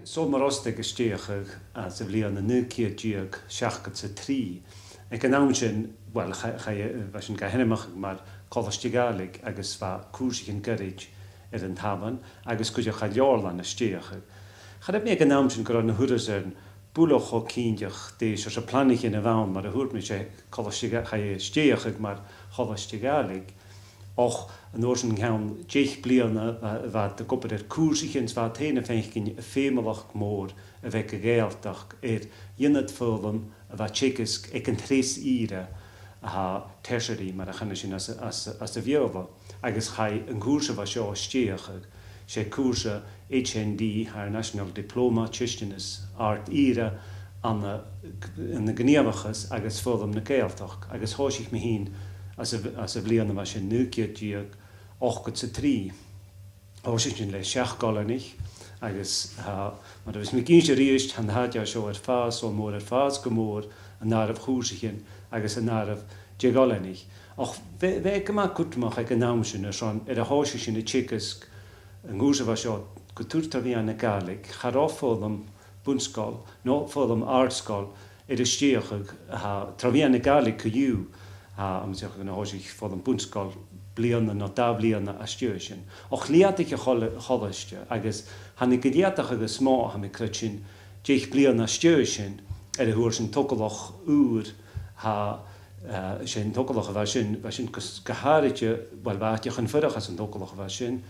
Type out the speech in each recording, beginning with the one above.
Sol mar ostig ystéach a sa bblion na nucia diog seachgat sa trí. Ag an am sin, well, sin ga henneach mar cholastigálig agus bha cúsich an gyrid an taban, agus cuidir cha leorlan ystéach. Chad mé an am sin go na huras búlach o cíndeach déis ar sa planig in a bhain mar a húrt me sé stéach mar cholastigálig. Och an oorsen gaan jeich blian wat de kopper koersigins wat tene fengin femelach moor a wekke geeltach jinnet fullen wat tjekisk ek een tres ire ha tertiary maar gaan sin as de viowa agus hai een koerse was jo steeg sé koerse HND haar national diploma Christianis art ire an de gneewachas agus fullen na geeltach agus hoos ik me heen as a blian was sin nucia diog ochgat sa trí. Hoos ik le seach galanich agus maar er was me gyn sé riist han had ja seo fas o mór fas gomór an naraf chúsigin agus an naraf diagalanich. Och ve ma kutmach ag an naamsin son a hoos sin a tjikisk an gúse was seo goturta vi an a galig charafóðum bunskal no fóðum artskal a stíachag travi an a galig kujú am zeg na hosig voor een boenskal blian na dablian a steuchen. Och liat ik cholleste agus han ik gediatach agus smá ha me krutsin jeich blian na steuchen hoorsen tokkelach uur ha sin tokkelach was sin geharetje wel waatje gaan verder as een tokkelach was sin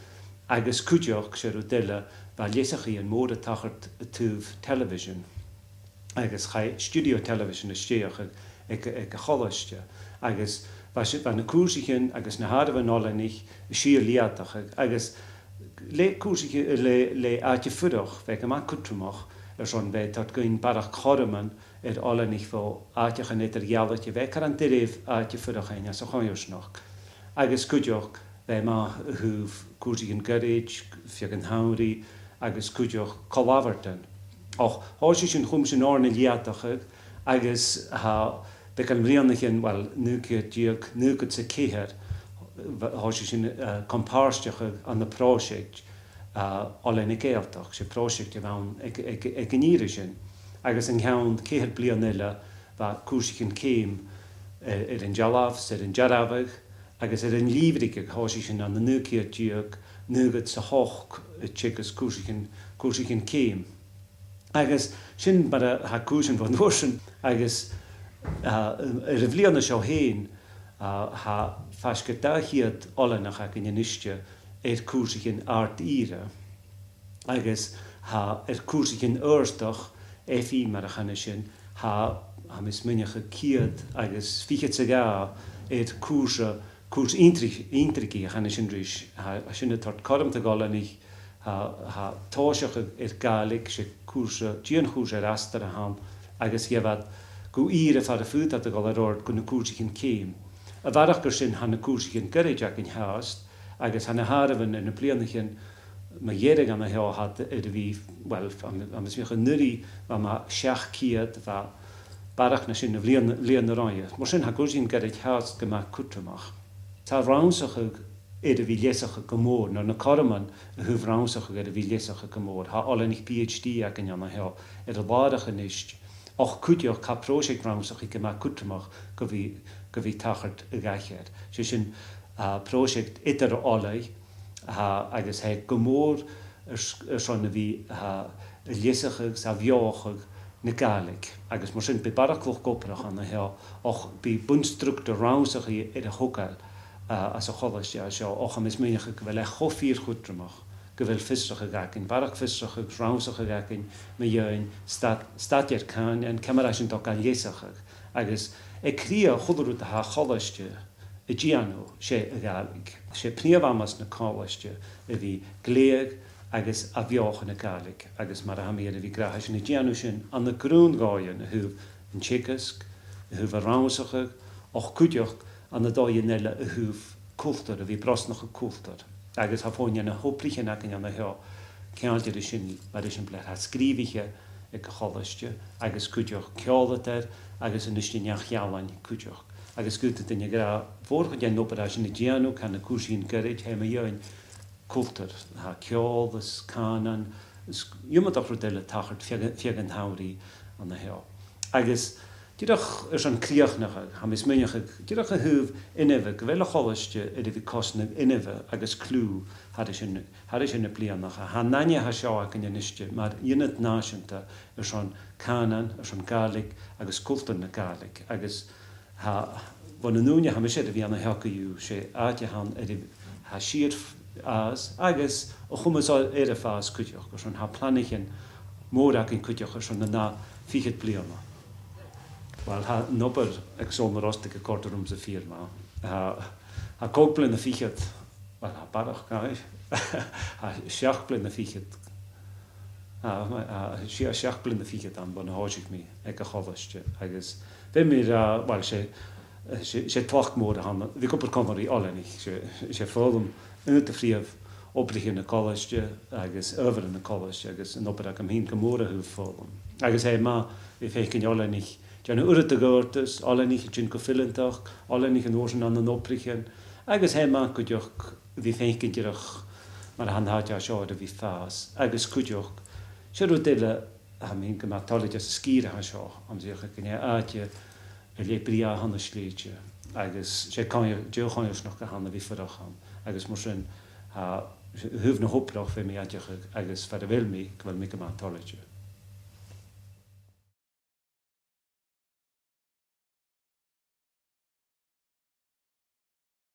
agus kutjoch sé delle waar lesach en mode tachert tuv television agus ga studio television steach ik cholleste agus van na koersigen agus na harde van allenich sier liatach agus le koersige le aatje fudoch weke ma kutrumach son bij dat goin barach choreman allenich vo aatje gaan net jalletje wekker aan deref aatje fudoch en so gaan nog agus kudjoch bij ma hoef koersigen garage figen hauri agus kudjoch kolaverten och hoosje chumse orne liatach agus ha de kan riannichen wel nuke diog nuke se keher hoos sin comparsteach an de project all en geeltach se project van ekenierisin agus en gaan keher blianelle waar koersichen keem in jalaf set in jaravig agus in lievrike hoos sin an de nuke diog nuget se hoch chicks koersichen keem agus sin maar ha koersen van noorsen agus rivlianna seo héin ha fasgetachiad allenach ag in niste koersig art ire agus ha koersig oorstach fi mar a channe sin ha mis munnige kiad agus fichet se ga koers intrigi channe sin ris ha sinnne tart karm te galenich ha táiseach galig se koerse dieanchúse raster a ham agus jevad go ire far a fut dat gal rord gon koersigen keem. A warach gur sin han koersigen gurriach in haast, agus han haarven in blianichen ma jere an a had vi well am mis nuri wa ma seach kiad va barach na sin vlian ranje. Mar sin ha koersigen gurrich haast gemaakt kutremach. Ta rausach vi lesach gemoor na karman hu rausach vi lesach gemoor. Ha allen PhD ak in an a waardige nicht. Och kutjoch ka project raamsach ik ma kutremach go vi tachert gacher. So sin project itter allei agus he gemoor son vi lesach sa vioch na galig agus mar sin be barakloch koperach an och bi bunstrukte raamsach i a hokal as a cholas ja so och am is menige wel gofier kutremach gewil visserige gakin, barak visserige, rausige gakin, me jeun stadjer kan en kamerasjen toch aan jesige. Agus kria goederut ha cholastje, giano, she galig, she pniavamas na cholastje, vi gleeg, agus avjoch na galig, agus marhamere vi grahas na gianusjen aan de groen gooien, hu een tjekkesk, hu rausige, och kutjoch aan de dooie nelle hu kultur, vi brosnige kultur. Agus ha fóin na hopliche nakin an heo ceantir sin mar sin ble ha skriviche ag cholliste agus kujoch ceolatar agus in isteach jaalain kujoch agus gut in gra vorige den operation na gianu kan na kusin gerit he me join kultur ha ceoldas kanan Iomad ach rodile tachart fiagan hawri an na heo. Agus, Dyrach an criachnach ha mis mynach dyrach a hwf inefo gyfel a cholystia ydy fi cosnag inefo agus clw hadis yn y blianach ha nanya ha sio ac yn ynystia mae'r uned nasianta ysron canan, ysron galig agus cultan na galig agus ha von yn nwnia ha mysyd fi anna helca yw se adia han ydy ha sir as agus o chwmys o fas cwydioch ysron ha planich yn môr ac yn cwydioch ysron na fichyd blianach. Wel, ha nobber ag zomer rostige korter om ze firma. Ha kookblin na fiechet, wel ha barach gaif. Ha siachblin na fiechet. Ha siachblin na fiechet an bon hojig mi ag a cholastje. Agus ve mir wel se twach moorde han. Vi kopper konveri allenig. Se volum uit de frief oplig in de college agus over in de college agus en opper ag am hin gemoorde hu volum. Agus he ma vi feken allenig. Jan urte gortes, alle nicht gin kofillentach, alle nicht oorsen an den oprichen. Agus he man kudjoch vi fenken dirach, maar han hat ja sjode vi fas. Agus kudjoch. Sjero dele ha min gemaakt alle jas skire ha sjo, om zich ken ja aatje le bria han sleetje. Agus je kan je nog gaan vi verdag gaan. Agus moesten ha huf nog oprach vir mi aatje agus vir de wil mi, kwel mi gemaakt alle.